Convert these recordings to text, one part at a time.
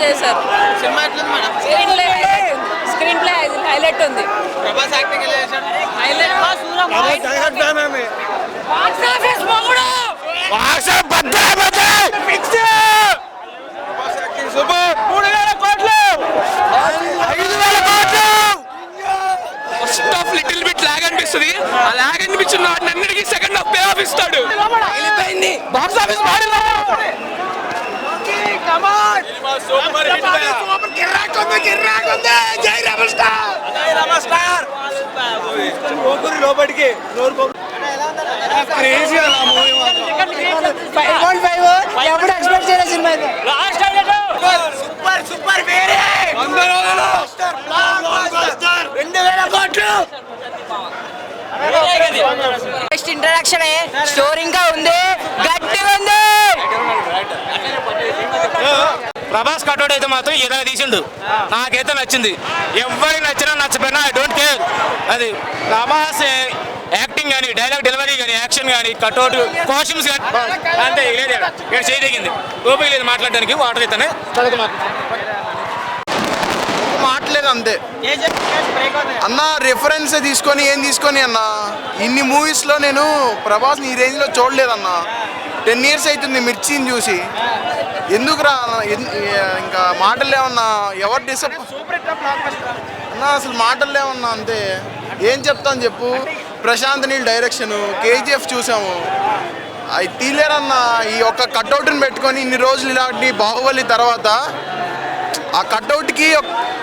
చేశారు. సినిమా ఎట్లుంది madam? Screen play highlight ఉంది. ప్రభాస్ యాక్టింగ్ ఎలా చేశాడు? Highlight Prabhas acting super. 3000 కోట్లు 5000 కోట్లు. First half little bit lag అనిపిస్తుంది. ఆ లాగ్ అనిపించిన అన్నిటికీ సెకండ్ హాఫ్ పే ఆఫ్ ఇస్తాడు. వెళ్ళిపోయింది బాక్స్ ఆఫీస్ మారింది. సూపర్ హిట్ భయ్యా. సూపర్ కిర్రాక్ ఉంది. జై రెబల్ స్టార్. పోకురి లోపలికి క్రేజీ అలా మూవీ మాత్రం 5.5 ఎప్పుడు ఎక్స్పెక్ట్ చేయలేదు సినిమా అయితే. లాస్ట్ హైలైట్ సూపర్ వేరే 2000 కోట్లు. ఫస్ట్ ఇంట్రడక్షన్ స్టోరీ ఇంకా ఉంది, గట్టిగా ఉంది. ప్రభాస్ కటౌట్ అయితే మాత్రం ఏదైనా తీసిండు. నాకైతే నచ్చింది. ఎవరికి నచ్చినా నచ్చపోయినా ఐ డోంట్ కేర్. అది ప్రభాస్ యాక్టింగ్ కానీ, డైలాగ్ డెలివరీ కానీ, యాక్షన్ కానీ, కటౌట్, కాస్ట్యూమ్స్ కానీ అంతే. లేదు ఇక్కడ చేయదగింది. ఓపిక లేదు మాట్లాడడానికి. వాటర్ అయితేనే మాట్లేదు అంతే అన్న. రిఫరెన్స్ తీసుకొని ఏం తీసుకొని అన్న, ఇన్ని మూవీస్లో నేను ప్రభాస్ని ఈ రేంజ్లో చూడలేదన్న. 10 years అవుతుంది మిర్చిని చూసి. ఎందుకురా ఇంకా మాటలు లేవన్నా. ఎవరు అన్న అసలు మాటలు లేవన్నా. అంతే ఏం చెప్తాను చెప్పు. ప్రశాంత్ నీల్ డైరెక్షను, KGF చూసాము. అవి తీలేరన్న. ఈ ఒక్క కట్అవుట్ని పెట్టుకొని ఇన్ని రోజులు ఇలాంటి బాహుబలి తర్వాత ఆ కట్అవుట్కి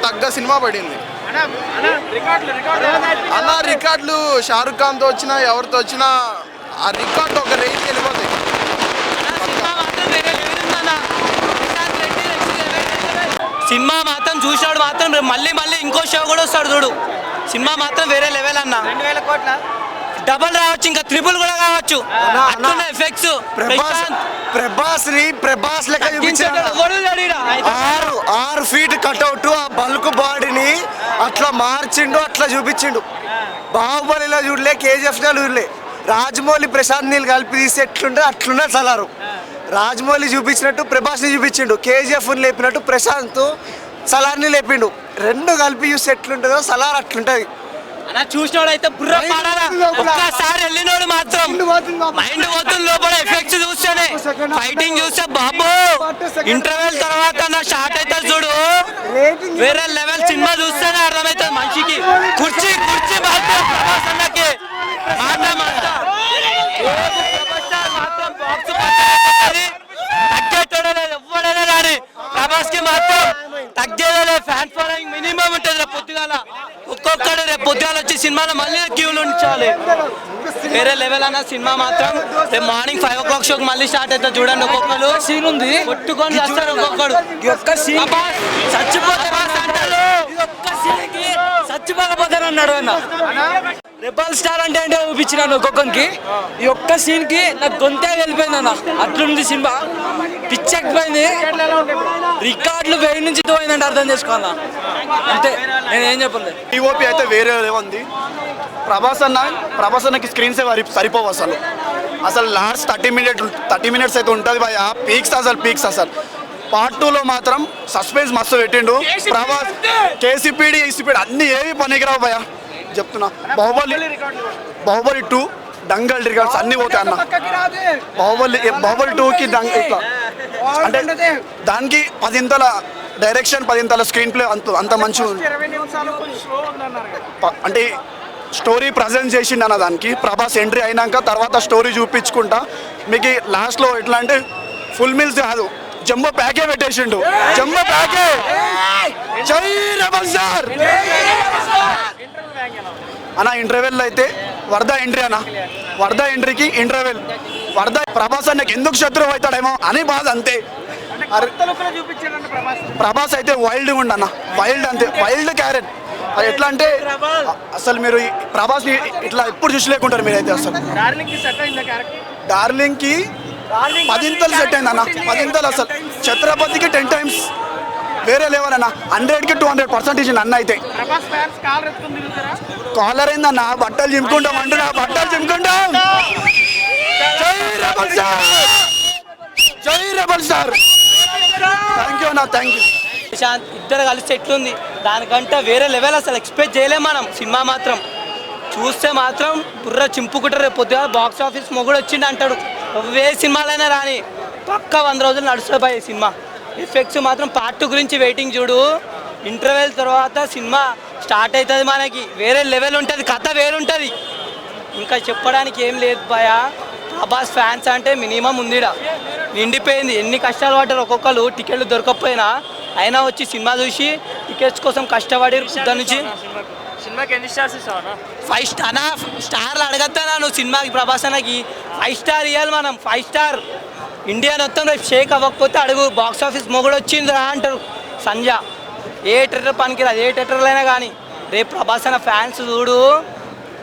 తగ్గ సినిమా పడింది అన్న. రికార్డులు షారుఖ్ ఖాన్తో వచ్చినా ఎవరితో వచ్చినా ఆ రికార్డు ఒక రేంజ్ వెళ్ళిపోతాయి. సినిమా మాత్రం చూసినాడు మాత్రం మళ్ళీ ఇంకో షో కూడా వస్తాడు చూడు. సినిమా మాత్రం వేరే లెవెల్ అన్న. 2000 కోట్ల డబల్ రావచ్చు, ఇంకా ట్రిపుల్ కూడా కావచ్చు. అట్లున్న ఎఫెక్ట్స్. ప్రభాస్ లెక్క చూపించాడు. 6 feet కట్అవుట్, ఆ బల్క్ బాడీని అట్లా మార్చిండు, అట్లా చూపించిండు. బాహుబలిలో చూడలే, KGFలో చూడలే. రాజమౌళి ప్రశాంత్ నీళ్ళు కలిపి తీసి ఎట్లుంటే అట్లుండే సలారు. రాజమౌళి చూపించినట్టు ప్రభాస్ని చూపించిండు. KGFని లేపినట్టు ప్రశాంత్ సలార్ని లేపిండు. రెండు కలిపి చూసి ఎట్లుంటుందో సలార్ అట్లుంటది. చూసినోడు అయితే బుర్ర పాడాలా. ఒక్కసారి వెళ్ళినోడు మాత్రం మైండ్ పోతుంది లోపల. ఎఫెక్ట్స్ చూస్తేనే, ఫైటింగ్ చూస్తే బాబు ఇంటర్వెల్ తర్వాత నా షార్ట్ అవుతుంది చూడు. వేరే లెవెల్ సినిమా చూస్తేనే అర్థమవుతుంది మనిషికి. కుర్చీ మాత్రం ప్రభాస్ అన్నకి ఎవ్వడైనా రాని ప్రభాస్ కి మాత్రం తగ్గేదే. ఫ్యాన్ ఫాలోయింగ్ మినిమం ఉంటుంది. రేపు పొద్దుగాల ఒక్కొక్కడు రేపు పొద్దుగాల వచ్చి సినిమాలో మళ్ళీ క్యూలు ఉంచాలి. వేరే లెవెల్ అన్న సినిమా మాత్రం. రేపు మార్నింగ్ 5 o'clock షోకి మళ్ళీ స్టార్ట్ అవుతుంది చూడండి. ఒక్కొక్కరు సీన్ ఉంది, కొట్టుకొని వస్తారు ఒక్కొక్కడు. చచ్చిపోకపోతారు అన్నాడు అన్న. రెబల్ స్టార్ అంటే చూపించినాను ఒక్కొక్కరికి. ఈ ఒక్క సీన్ కి నాకు గొంతే వెళ్ళిపోయింది అన్న. అట్లుంది సినిమా. పిచ్చెక్కిపోయింది. రికార్డులు 1000 నుంచి పోయిందంటే అర్థం చేసుకోవాలా. అంతే, నేను ఏం చెప్పలేదు. టీఓపీ అయితే వేరే ఉంది. ప్రభాస్ అన్నకి స్క్రీన్స్ సరిపోవు అసలు లాస్ట్ 30 minutes అయితే ఉంటుంది భయ. పీక్స్ అసలు పార్ట్ 2లో మాత్రం సస్పెన్స్ మస్తు పెట్టిండు ప్రభాస్. కేసీపీడి అన్ని ఏవి పనికిరావు భయ చెప్తున్నా. బాహుబలి 2 డంగల్ రికార్డ్స్ అన్ని పోతాయి అన్న. బాహుబలి 2కి ఇట్లా అంటే దానికి 10 డైరెక్షన్, 10 స్క్రీన్ ప్లే అంత మంచిగా ఉంది. అంటే స్టోరీ ప్రజెంట్ చేసిండు అన్న. దానికి ప్రభాస్ ఎంట్రీ అయినాక తర్వాత స్టోరీ చూపించుకుంటా మీకు లాస్ట్లో ఎట్లా అంటే ఫుల్ మీల్స్ కాదు, జంబో ప్యాకే పెట్టేసిండు. జంబో ప్యాకే. జై రెబల్ స్టార్ అన్న. ఇంటర్వెల్ అయితే వరద ఎంట్రీ అన్న. వరద ఎంట్రీకి ఇంటర్వెల్. వరద ప్రభాస్ అన్నకి ఎందుకు శత్రువు అవుతాడేమో అని బాధ అంతే. ప్రభాస్ అయితే వైల్డ్ ఉండు అన్న. వైల్డ్ అంతే, వైల్డ్ క్యారెట్. ఎట్లా అంటే అసలు మీరు ప్రభాస్ని ఇట్లా ఎప్పుడు చూసలేకుంటారు మీరైతే. అసలు డార్లింగ్కి 10 సెట్ అయింది అన్న. 10 అసలు. ఛత్రపతికి 10 times వేరే లెవెల్ అన్న. 100కి 200% అన్న. అయితే కాలర్ అయిందన్న. బట్టలు చింపుకుంటాం అంటున్నా. బట్టలు చింపుకుంటాం. జై రెబల్ స్టార్. థ్యాంక్ యూ అన్న. Thank you. ప్రశాంత్ ఇద్దరు కలిసి ఎట్లుంది దానికంటే వేరే లెవెల్ అసలు ఎక్స్పెక్ట్ చేయలేం మనం. సినిమా మాత్రం చూస్తే మాత్రం బుర్ర చింపుకుంటారు. రేపు పొద్దుగా బాక్స్ ఆఫీస్ మొగుడు వచ్చిండు అంటాడు. ఏ సినిమాలైనా రాని పక్క 100 రోజులు నడుస్తాయి సినిమా. ఎఫెక్ట్స్ మాత్రం పార్ట్ 2 గురించి వెయిటింగ్ చూడు. ఇంటర్వెల్ తర్వాత సినిమా స్టార్ట్ అవుతుంది మనకి. వేరే లెవెల్ ఉంటుంది, కథ వేరుంటుంది. ఇంకా చెప్పడానికి ఏం లేదు భయ. ప్రభాస్ ఫ్యాన్స్ అంటే మినిమం ఉందిడా నిండిపోయింది. ఎన్ని కష్టాలు పడ్డారు ఒక్కొక్కరు, టికెట్లు దొరకకపోయినా అయినా వచ్చి సినిమా చూసి టికెట్స్ కోసం కష్టపడి దాని నుంచి. సినిమాకి ఎన్ని స్టార్స్ ఇస్తావా? 5 స్టార్ అన్నా. స్టార్లు అడగద్దా నువ్వు సినిమాకి? ప్రభాస్ అన్నకి 5 స్టార్ ఇవ్వాలి మనం. 5 స్టార్. ఇండియా మొత్తం రేపు షేక్ అవ్వకపోతే అడుగు. బాక్స్ ఆఫీస్ మొగుడు వచ్చిందిరా అంటారు సంజ. ఏ థియేటర్ పనికిరాదు, ఏ థియేటర్లో అయినా కానీ. రేపు ప్రభాస్ అన్న ఫ్యాన్స్ చూడు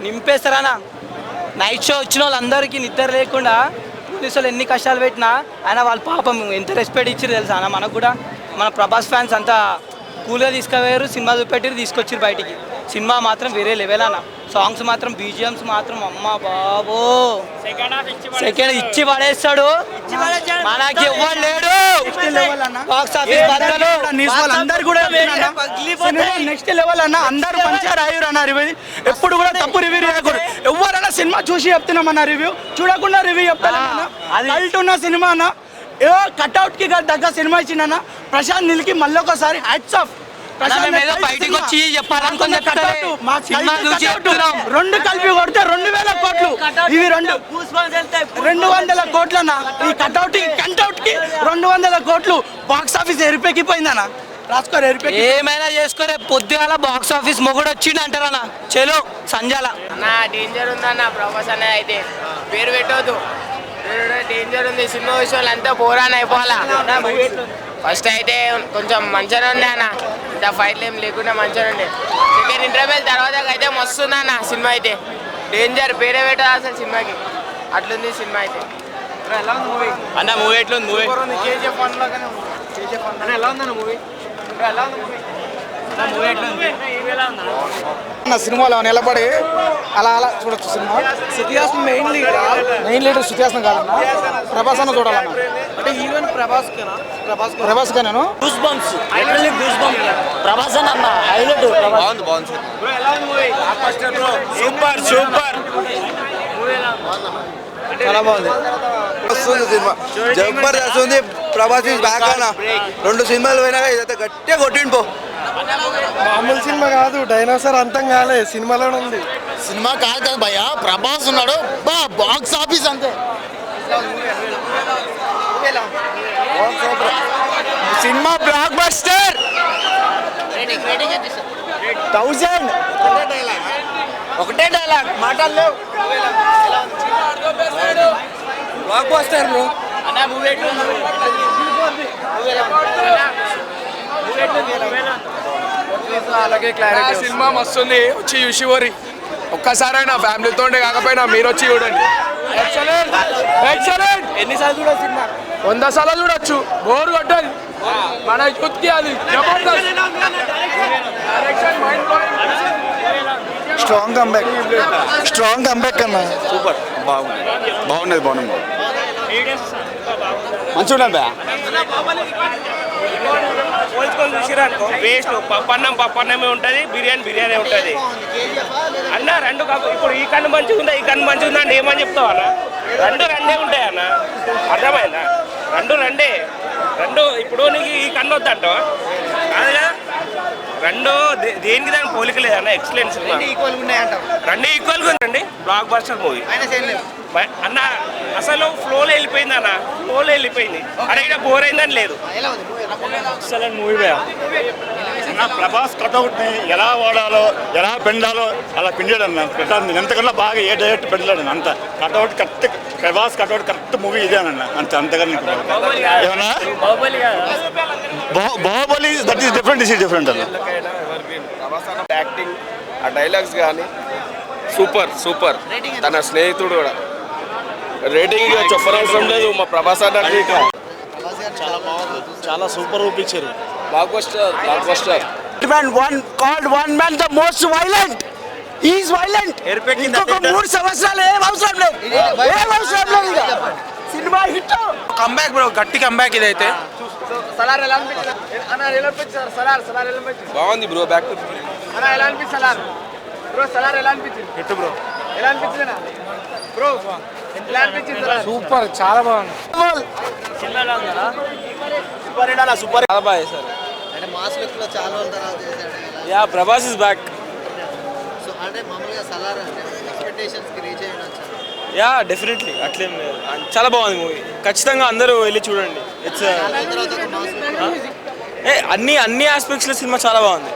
నింపేస్తారన్నా. నైట్ షో వచ్చిన వాళ్ళందరికీ నిద్ర లేకుండా పోలీసులు ఎన్ని కష్టాలు పెట్టినా ఆయన వాళ్ళ పాపం ఎంత రెస్పెక్ట్ ఇచ్చారు తెలుసా అన్న. మనకు కూడా మన ప్రభాస్ ఫ్యాన్స్ అంతా కూల్గా తీసుకుపోయారు, సినిమా చూపెట్టి తీసుకొచ్చారు బయటికి. సినిమా మాత్రం వేరే లెవెల్ అన్న. సాంగ్స్ మాత్రం బీజిఎమ్స్ మాత్రం అమ్మ బాబో సెకండ్ ఇచ్చి పడేస్తాడు. మనకి ఎవ్వరు లేడు బాక్స్ ఆఫీస్ బద్దలు. అందరు కూడా నెక్స్ట్ లెవెల్ అన్న. అందరూ మంచిగా రాయరు అన్న రివ్యూ. ఎప్పుడు కూడా తప్పు రివ్యూ చేయకూడదు. ఎవరైనా సినిమా చూసి చెప్తున్నామన్న రివ్యూ, చూడకుండా రివ్యూ చెప్తాను. అది ఉన్న సినిమా అన్న. ఏ కట్అవుట్కి తగ్గ సినిమా ఇచ్చిందన్న ప్రశాంత్ నీల్కి. మళ్ళీ ఒకసారి హ్యాట్స్ ఆఫ్. బయటకు వచ్చి చెప్పాలనుకుని 2 కలిపి కొడితే 2000 కోట్లు. ఇవి 200 కోట్లన్నా. ఈ కట్అవుట్ కి 200 కోట్లు. బాక్స్ ఆఫీస్ ఎరిపెక్కిపోయిందన్న. రాసుకోరు ఎరిపెక్కి. ఏమైనా చేసుకోరే. పొద్దుగాల బాక్స్ ఆఫీస్ మొగుడు వచ్చిండు అంటారన్న. చలో సంజాల నా డేంజర్ ఉందన్న ప్రభాస్ అన్న. అయితే పేరు పెట్టవద్దు, డేంజర్ ఉంది. సినిమా విషయాలు అంతా పోరాన్ అయిపోవాలా. ఫస్ట్ అయితే కొంచెం మంచిగా ఉండే అన్న. ఇంత ఫైట్లు ఏం లేకుండా మంచిగా ఉండే. సెకండ్ ఇంటర్వెల్ తర్వాత అయితే మస్తు ఉందన్న సినిమా. అయితే డేంజర్ పేరే పెట్టదు అసలు సినిమాకి. అట్లుంది సినిమా అయితే. అన్న మూవీ ఎట్లుంది? మూవీ సినిమాలో నిలబడి అలా చూడొచ్చు cinema. Shruti Haasan main leader Shruti Haasan కాదన్నా, ప్రభాస్ అన్న చూడాలన్నా. అంటే హీరోయిన్ ప్రభాస్ గా నేను ప్రభాస్ అన్న హైలైట్. Super super. చాలా బాగుంది. వస్తుంది సినిమా జబర్దస్త్ ఉంది. ప్రభాస్ ఇస్ బ్యాక్ అన్న. 2 సినిమాలు పోయినా ఇదైతే గట్టిగా కొట్టిండు. మామూలు సినిమా కాదు, డైనోసార్ అంతం కాలే సినిమాలోనే ఉంది. సినిమా కాదు కదా భయ్యా, ప్రభాస్ ఉన్నాడు. బాక్స్ ఆఫీస్ అంతే. Cinema block buster. 1000 ఒకటే డైలాగ్, మాటలు లేవు. Block buster bro. అలాగే క్లారిటీ. సినిమా మస్తుంది. వచ్చి చూసి ఓరి ఒక్కసారైనా ఫ్యామిలీతో కాకపోయినా మీరు వచ్చి చూడండి. Excellent excellent. ఎన్నిసార్లు చూడ సినిమా? 100 సార్లు చూడొచ్చు. బోర్ కొట్టదు. మన యూత్కి అది జబర్దస్త్. స్ట్రాంగ్ కంబ్యాక్ అన్న. సూపర్ బాగున్నది. మంచిగా ఉన్నది. పోల్చుకొని చూసిరనుకో వేస్ట్. పప్పన్నమే ఉంటుంది, బిర్యానీ ఉంటుంది అన్న. 2 కాదు. ఇప్పుడు ఈ కన్ను మంచిగా ఉందా, ఈ కన్ను మంచిగా ఉందా అంటే ఏమని చెప్తావు అన్న? 2 రెండే ఉంటాయి అన్న. అర్థమైందా? 2 ఇప్పుడు నీకు ఈ కన్ను వద్దంటావా? కాదుగా. 2 దేనికి దానికి పోలిక లేదన్న. Excellent cinema. 2 ఈక్వల్గా ఉందండి. బ్లాక్ బస్టర్ మూవీ అన్న. అసలు ఫ్లోలో వెళ్ళిపోయింది అన్న. ఫ్లోలో వెళ్ళిపోయింది. అరే ఇక్కడ బోర్ అయిందని లేదు. Excellent movie. ప్రభాస్ కటౌట్ని ఎలా వాడాలో ఎలా పెండాలో అలా పిండాడు అన్న. ప్రశాంత్ ఎంతకన్నా బాగా ఏ డైరెక్ట్ పెండలేడు అంత. Cutout correct. Prabhas cutout correct movie ఇదేనన్న. అంతకన్నా ఏమన్నా బాహుబలి దట్ ఈస్ డిఫరెంట్ అన్న. యాక్టింగ్, ఆ డైలాగ్స్ కానీ సూపర్. తన స్నేహితుడు కూడా రేటింగ్ చెప్పనవసరం లేదు. మా ప్రభాస్ అన్న చాలా సూపర్ చూపించారు. Block buster. One man the most violent. He is violent. ఇంకొక 3 సంవత్సరాలు ఏం అవసరం లేదు. ఇక సినిమా హిట్. కంబ్యాక్ బ్రో, గట్టి కంబ్యాక్ ఇదైతే. సలార్ ఎలా అనిపించింది అన్న? ఎలా అనిపించింది సలార్? సలార్ ఎలా అనిపించింది? బాగుంది బ్రో, బ్యాక్ టు అన్న ఎలా అనిపించింది సలార్? బ్రో సలార్ ఎలా అనిపించింది? Hit bro. ఎలా అనిపించింది అన్న? బ్రో ఎలా అనిపించింది సలార్? సూపర్, చాలా బాగుంది. సూపర్ హిట్ అన్న, సూపర్. చాలా బాగా చేశారు. అంటే మాస్ లుక్ లో చాలా రోజుల తర్వాత చేశాడు ఇలా. Yeah, Prabhas is back. So అంటే మామూలుగా సలార్ అంటే ఎక్స్పెక్టేషన్స్ కి రీచ్ అయ్యి వచ్చారు. యా, డెఫినెట్లీ అట్లేం లేదు. చాలా బాగుంది మూవీ, ఖచ్చితంగా అందరూ వెళ్ళి చూడండి. ఇట్స్ తర్వాత ఒక మాస్ లుక్ అన్ని ఆస్పెక్ట్స్లో సినిమా చాలా బాగుంది.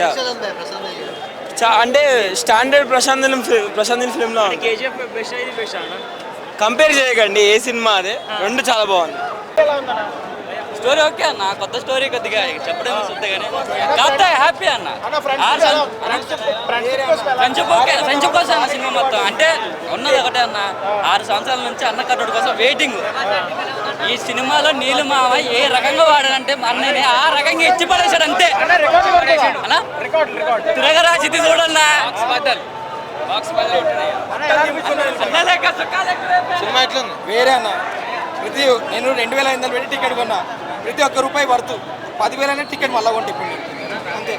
యా, ఉంది ప్రశాంత్ అంటే స్టాండర్డ్ ప్రశాంత్ ఫిల్మ్లో ఉంది. కేజీఎఫ్ బెస్ట్ ఇది బెస్ట్ అన్న. కంపేర్ చేయకండి, ఏ సినిమా అదే, రెండు చాలా బాగుంది. స్టోరీ ఓకే అన్న, కొత్త స్టోరీ కొద్దిగా చెప్పడం చూద్దాగానే కాకపోతే హ్యాపీ అన్న. ఫ్రెండ్షిప్ ఓకే, ఫ్రెండ్షిప్ కోసం అన్న సినిమా మొత్తం. అంటే ఉన్నది ఒకటే అన్న, 6 సంవత్సరాల నుంచి అన్న కట్టడి కోసం వెయిటింగ్. ఈ సినిమాలో నీళ్ళు మావ ఏ రకంగా వాడాడంటే అన్నని ఆ రకంగా ఇచ్చి పడేశాడు అంతే అన్న. తిరగరాసి చూడన్నా సినిమా ఎట్లుంది? వేరే అన్న. నేను 2500 పెట్టి టికెట్ కొన్నా, ప్రతి ఒక్క రూపాయి వర్తు. 10,000 టికెట్ మళ్ళా కొంటే ఇప్పుడు అంతే.